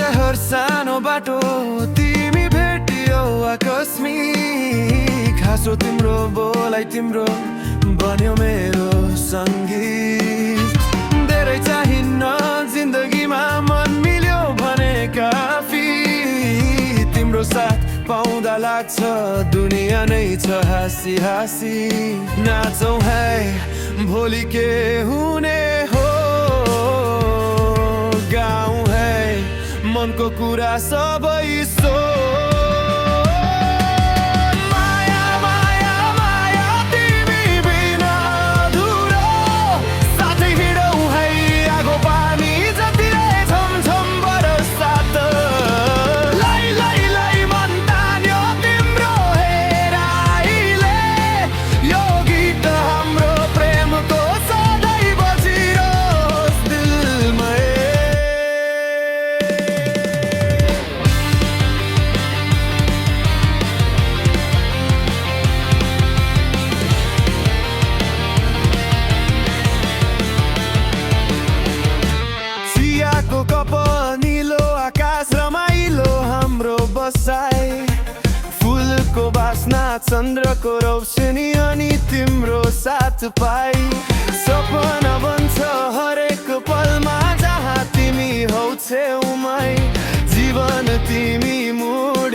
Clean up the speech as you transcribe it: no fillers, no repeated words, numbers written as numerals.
सहर सानो बाटो तिमी भेटियो आकस्मिक हाँसो तिम्रो बोलाइ तिम्रो बन्यो मेरो सङ्गीत धेरै चाहिन्न जिन्दगीमा मन मिल्यो भने काफी तिम्रो साथ पाउँदा लाग्छ दुनिया नै छ हाँसी हाँसी नाचौँ है भोलि के हुने हो गाउँ है मनको कुरा सबै सो फुलको बास्ना चन्द्रको रोशनी अनि तिम्रो साथ पाई सपना बन्छ हरेक पलमा जहाँ तिमी हौ छेउमै जीवन तिमी मुड